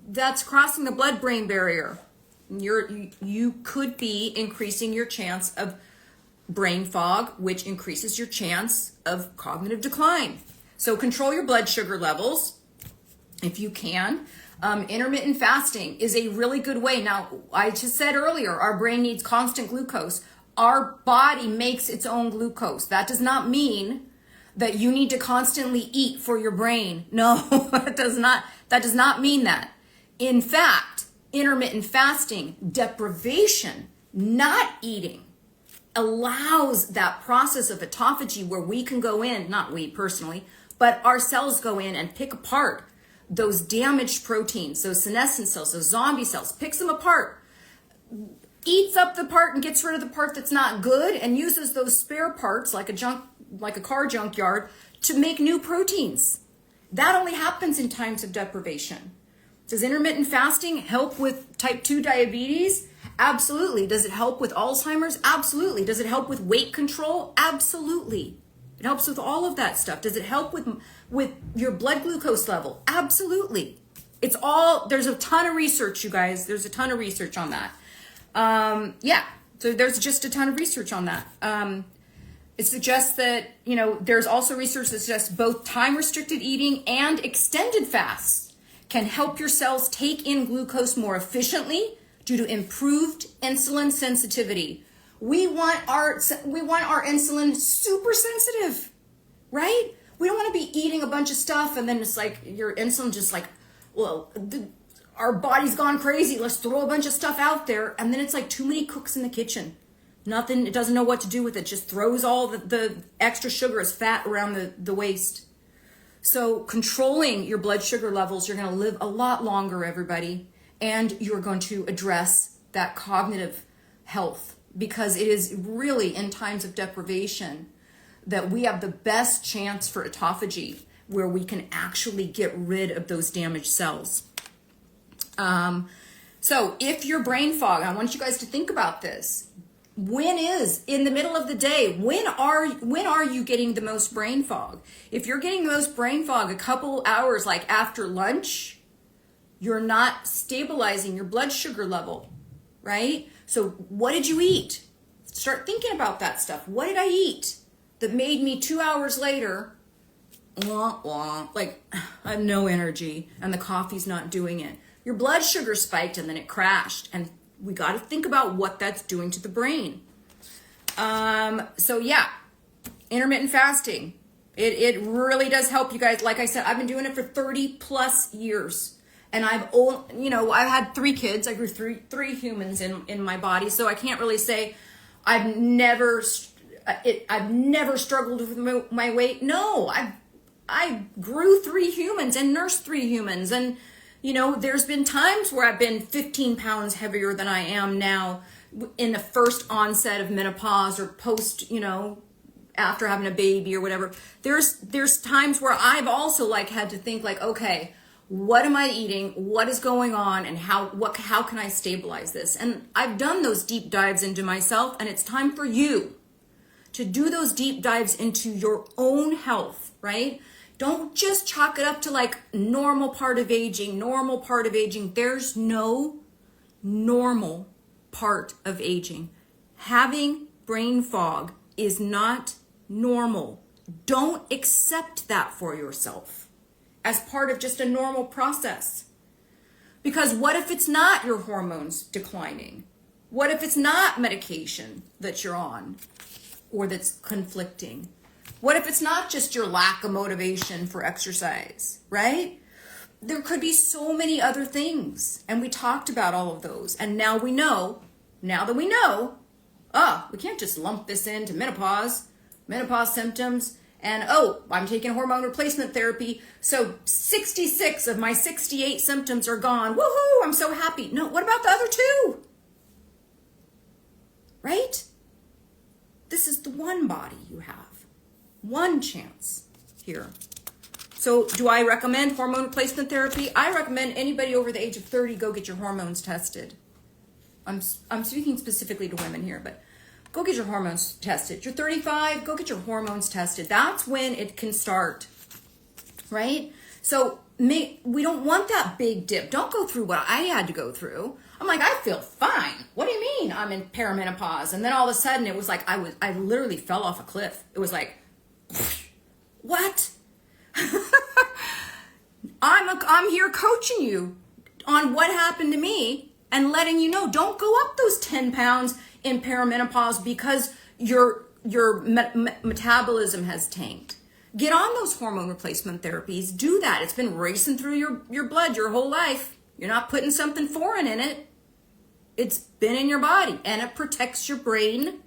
that's crossing the blood-brain barrier. You could be increasing your chance of brain fog, which increases your chance of cognitive decline. So control your blood sugar levels if you can. Intermittent fasting is a really good way. Now, I just said earlier, our brain needs constant glucose. Our body makes its own glucose. That does not mean that you need to constantly eat for your brain. No, that does not mean that. In fact, intermittent fasting, deprivation, not eating, allows that process of autophagy where we can go in, not we personally, but our cells go in and pick apart those damaged proteins, those senescent cells, those zombie cells, picks them apart, eats up the part and gets rid of the part that's not good, and uses those spare parts like a car junkyard to make new proteins. That only happens in times of deprivation. Does intermittent fasting help with type 2 diabetes? Absolutely. Does it help with Alzheimer's? Absolutely. Does it help with weight control? Absolutely. It helps with all of that stuff. Does it help with your blood glucose level? Absolutely. It's all, there's a ton of research, you guys. There's a ton of research on that. Yeah, so there's just a ton of research on that. It suggests that, there's also research that suggests both time-restricted eating and extended fasts can help your cells take in glucose more efficiently due to improved insulin sensitivity. We want our insulin super sensitive, right? We don't want to be eating a bunch of stuff and then it's like your insulin just like, our body's gone crazy. Let's throw a bunch of stuff out there. And then it's like too many cooks in the kitchen. Nothing, it doesn't know what to do with it. Just throws all the extra sugar as fat around the waist. So controlling your blood sugar levels, you're going to live a lot longer, everybody. And you're going to address that cognitive health, because it is really in times of deprivation that we have the best chance for autophagy, where we can actually get rid of those damaged cells. So if you're brain fog, I want you guys to think about this. When is in the middle of the day? When are you getting the most brain fog? If you're getting the most brain fog a couple hours like after lunch, you're not stabilizing your blood sugar level, right? So what did you eat? Start thinking about that stuff. What did I eat that made me 2 hours later, like I have no energy and the coffee's not doing it? Your blood sugar spiked and then it crashed. And we got to think about what that's doing to the brain. So yeah, intermittent fasting. It really does help you guys. Like I said, I've been doing it for 30 plus years. And I've had 3 kids. I grew three humans in my body. So I can't really say I've never struggled with my weight. No, I grew 3 humans and nursed 3 humans. And there's been times where I've been 15 pounds heavier than I am now in the first onset of menopause or post, after having a baby or whatever. There's times where I've also had to think okay, what am I eating? What is going on? And how can I stabilize this? And I've done those deep dives into myself, and it's time for you to do those deep dives into your own health, right? Don't just chalk it up to normal part of aging. There's no normal part of aging. Having brain fog is not normal. Don't accept that for yourself as part of just a normal process. Because what if it's not your hormones declining? What if it's not medication that you're on or that's conflicting? What if it's not just your lack of motivation for exercise, right? There could be so many other things. And we talked about all of those. And now that we know, we can't just lump this into menopause symptoms, and I'm taking hormone replacement therapy, so 66 of my 68 symptoms are gone. Woohoo, I'm so happy. No, what about the other 2? Right? This is the one body you have. One chance here. So do I recommend hormone replacement therapy? I recommend anybody over the age of 30 go get your hormones tested. I'm speaking specifically to women here, but go get your hormones tested. You're 35, go get your hormones tested. That's when it can start, right? So we don't want that big dip. Don't go through what I had to go through. I'm I feel fine. What do you mean I'm in perimenopause? And then all of a sudden it was I literally fell off a cliff. It was what? I'm here coaching you on what happened to me and letting you know, don't go up those 10 pounds in perimenopause because your metabolism has tanked. Get on those hormone replacement therapies. Do that. It's been racing through your blood your whole life. You're not putting something foreign in it. It's been in your body, and it protects your brain.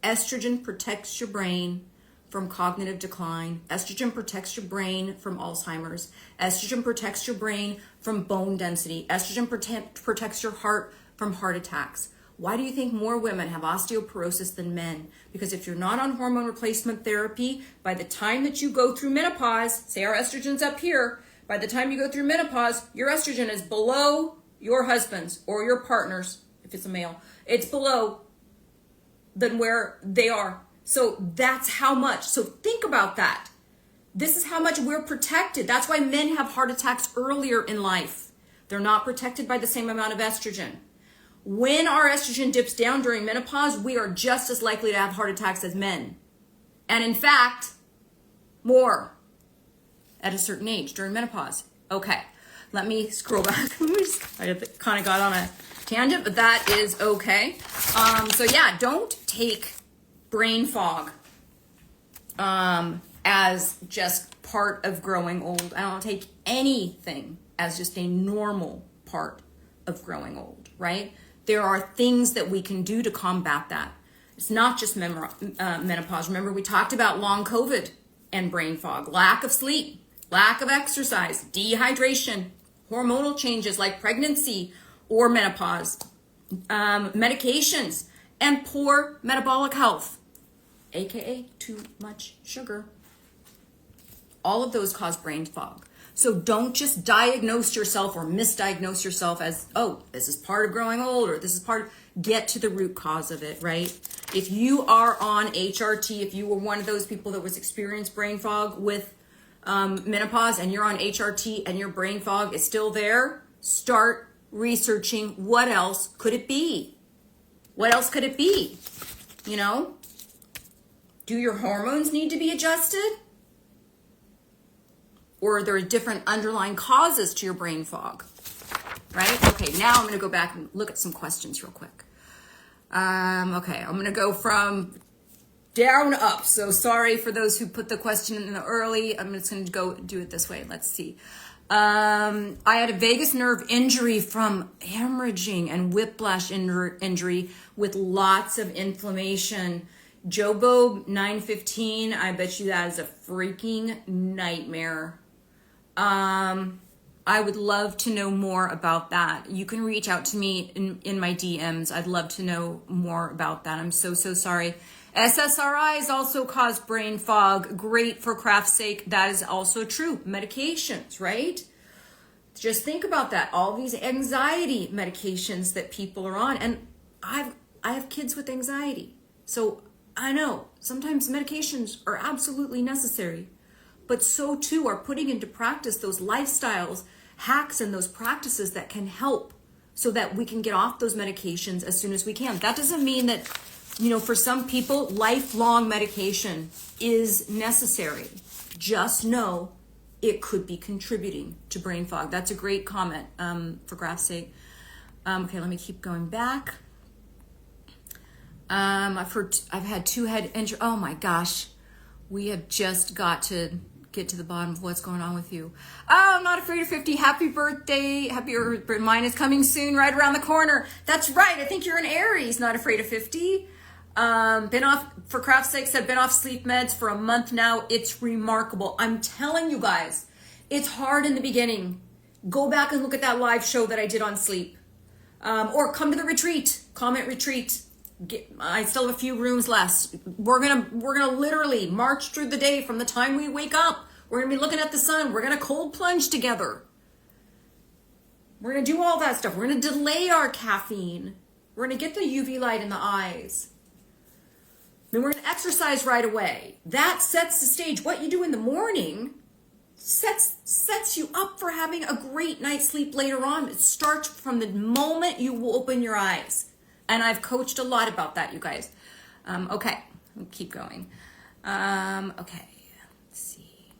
Estrogen protects your brain from cognitive decline. Estrogen protects your brain from Alzheimer's. Estrogen protects your brain from bone density. Estrogen protects your heart from heart attacks. Why do you think more women have osteoporosis than men? Because if you're not on hormone replacement therapy, by the time that you go through menopause, say our estrogen's up here, by the time you go through menopause, your estrogen is below your husband's or your partner's, if it's a male. It's below than where they are. So that's how much. So think about that. This is how much we're protected. That's why men have heart attacks earlier in life. They're not protected by the same amount of estrogen. When our estrogen dips down during menopause, we are just as likely to have heart attacks as men. And in fact, more at a certain age during menopause. Okay, let me scroll back. I kind of got on a tangent, but that is okay. So yeah, don't take brain fog as just part of growing old. I don't take anything as just a normal part of growing old, right? There are things that we can do to combat that. It's not just menopause. Remember, we talked about long COVID and brain fog, lack of sleep, lack of exercise, dehydration, hormonal changes like pregnancy or menopause, medications, and poor metabolic health, aka too much sugar. All of those cause brain fog. So don't just diagnose yourself or misdiagnose yourself as, oh, this is part of growing old, or this is get to the root cause of it, right? If you are on HRT, if you were one of those people that was experienced brain fog with menopause and you're on HRT and your brain fog is still there, start researching what else could it be? What else could it be? You know? Do your hormones need to be adjusted? Or are there different underlying causes to your brain fog, right? Okay, now I'm going to go back and look at some questions real quick. Okay, I'm going to go from down up. So sorry for those who put the question in early. I'm just going to go do it this way. Let's see. I had a vagus nerve injury from hemorrhaging and whiplash injury with lots of inflammation. Jobo 915, I bet you that is a freaking nightmare. I would love to know more about that. You can reach out to me in my DMs. I'd love to know more about that. I'm so sorry. SSRIs also cause brain fog. Great for craft's sake. That is also true. Medications, right? Just think about that. All these anxiety medications that people are on. And I have kids with anxiety. So I know sometimes medications are absolutely necessary, but so too are putting into practice those lifestyles, hacks, and those practices that can help so that we can get off those medications as soon as we can. That doesn't mean that, you know, for some people, lifelong medication is necessary. Just know it could be contributing to brain fog. That's a great comment, for graph's sake. Okay, let me keep going back. I've had 2 head injuries. Oh my gosh. We have just got to get to the bottom of what's going on with you. Oh, I'm not afraid of 50. Happy birthday. Happy birthday. Mine is coming soon, right around the corner. That's right. I think you're an Aries, not afraid of 50. Been off, for craft's sake, said been off sleep meds for a month now. It's remarkable. I'm telling you guys, it's hard in the beginning. Go back and look at that live show that I did on sleep. Or come to the retreat, comment retreat. I still have a few rooms left. We're gonna literally march through the day from the time we wake up. We're gonna be looking at the sun. We're gonna cold plunge together. We're gonna do all that stuff. We're gonna delay our caffeine. We're gonna get the UV light in the eyes. Then we're gonna exercise right away. That sets the stage. What you do in the morning sets you up for having a great night's sleep later on. It starts from the moment you will open your eyes. And I've coached a lot about that, you guys. Okay, we'll keep going. Okay, let's see.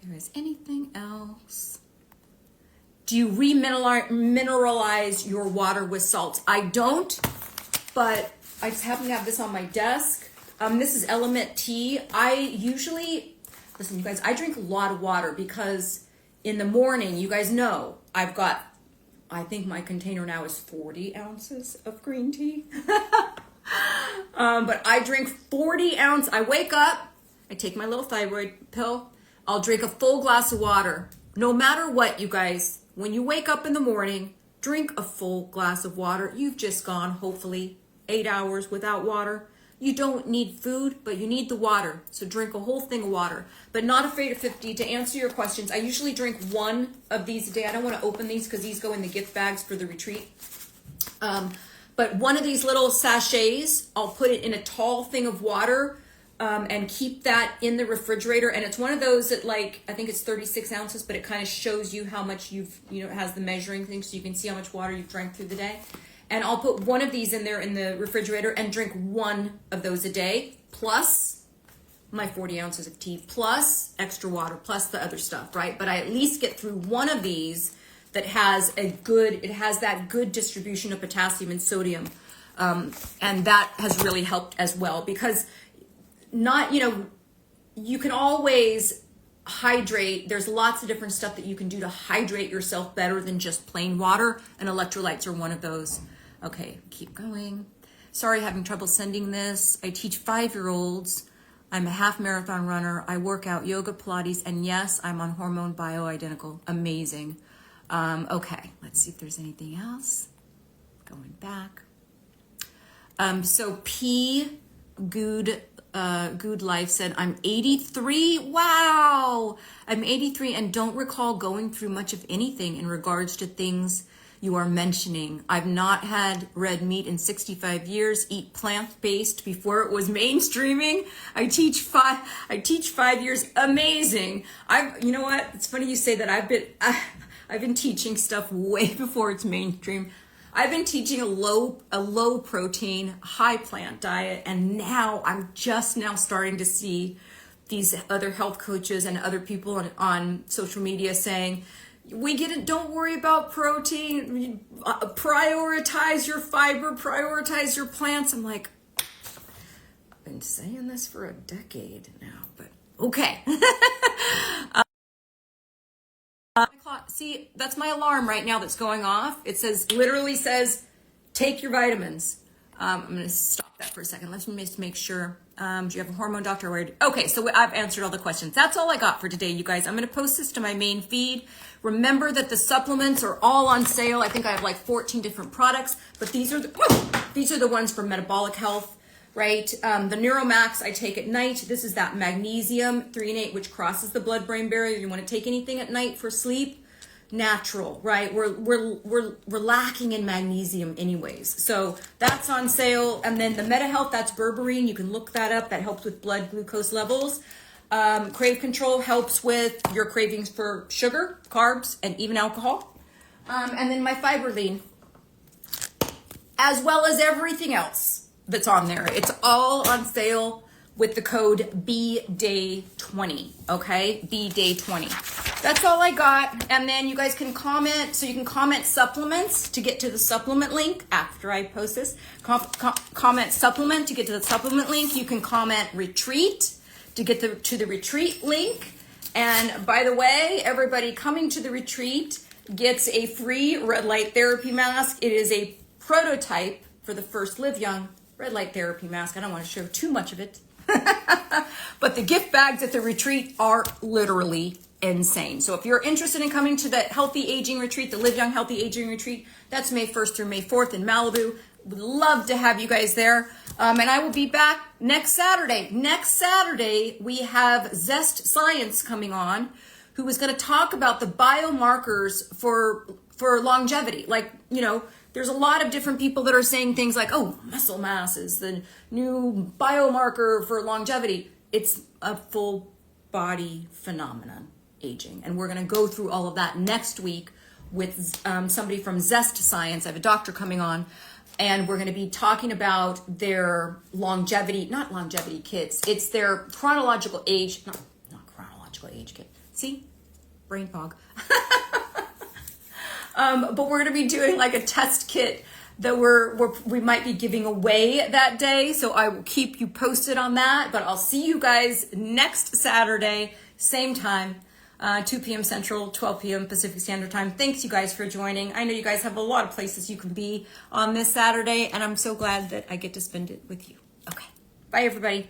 If there is anything else. Do you remineralize your water with salts? I don't, but I just happen to have this on my desk. This is Element Tea. Listen, you guys, I drink a lot of water because in the morning, you guys know, I think my container now is 40 ounces of green tea. But I drink 40 ounces. I wake up, I take my little thyroid pill. I'll drink a full glass of water. No matter what, you guys, when you wake up in the morning, drink a full glass of water. You've just gone, hopefully, 8 hours without water. You don't need food, but you need the water. So drink a whole thing of water. But not afraid of 50. To answer your questions, I usually drink one of these a day. I don't want to open these because these go in the gift bags for the retreat. But one of these little sachets, I'll put it in a tall thing of water and keep that in the refrigerator. And it's one of those that, like, I think it's 36 ounces, but it kind of shows you how much it has the measuring thing so you can see how much water you've drank through the day. And I'll put one of these in there in the refrigerator and drink one of those a day, plus my 40 ounces of tea, plus extra water, plus the other stuff, right? But I at least get through one of these that has that good distribution of potassium and sodium. And that has really helped as well because you can always hydrate. There's lots of different stuff that you can do to hydrate yourself better than just plain water, and electrolytes are one of those. Okay, keep going. Sorry, having trouble sending this. I teach 5-year-olds. I'm a half marathon runner. I work out yoga, Pilates, and yes, I'm on hormone bioidentical. Amazing. Okay, let's see if there's anything else. Going back. So P. Good Life said, I'm 83. Wow. I'm 83 and don't recall going through much of anything in regards to things you are mentioning. I've not had red meat in 65 years, eat plant-based before it was mainstreaming. I teach 5 years. Amazing. You know what? It's funny you say that. I've been teaching stuff way before it's mainstream. I've been teaching a low protein, high plant diet, and now I'm just now starting to see these other health coaches and other people on social media saying, we get it, don't worry about protein, prioritize your fiber, prioritize your plants. I'm like, I've been saying this for a decade now, but okay. See, that's my alarm right now that's going off. It literally says, take your vitamins. I'm going to stop that for a second. Let's just make sure. Do you have a hormone doctor? Okay, so I've answered all the questions. That's all I got for today, you guys. I'm going to post this to my main feed. Remember that the supplements are all on sale. I think I have like 14 different products, but these are the ones for metabolic health. Right? The Neuromax I take at night. This is that magnesium 3 and 8, which crosses the blood-brain barrier. You want to take anything at night for sleep? Natural, right? We're lacking in magnesium anyways. So that's on sale. And then the Meta Health, that's berberine. You can look that up. That helps with blood glucose levels. Crave Control helps with your cravings for sugar, carbs, and even alcohol. And then my Fiberline, as well as everything else that's on there. It's all on sale with the code BDAY20, okay? BDAY20. That's all I got. And then you guys can comment. So you can comment supplements to get to the supplement link after I post this. Comment supplement to get to the supplement link. You can comment retreat to get to the retreat link. And by the way, everybody coming to the retreat gets a free red light therapy mask. It is a prototype for the first Live Young red light therapy mask. I don't want to show too much of it. But the gift bags at the retreat are literally insane. So if you're interested in coming to the Healthy Aging Retreat, the Live Young Healthy Aging Retreat, that's May 1st through May 4th in Malibu. Would love to have you guys there. And I will be back next Saturday. Next Saturday, we have Zest Science coming on, who is going to talk about the biomarkers for longevity. Like, you know, there's a lot of different people that are saying things like, oh, muscle mass is the new biomarker for longevity. It's a full body phenomenon, aging. And we're going to go through all of that next week with somebody from Zest Science. I have a doctor coming on, and we're going to be talking about their longevity, not longevity kits. It's their chronological age, not chronological age kit. See? Brain fog. But we're going to be doing like a test kit that we might be giving away that day. So I will keep you posted on that, but I'll see you guys next Saturday, same time, 2 p.m. Central, 12 p.m. Pacific Standard Time. Thanks you guys for joining. I know you guys have a lot of places you can be on this Saturday, and I'm so glad that I get to spend it with you. Okay. Bye, everybody.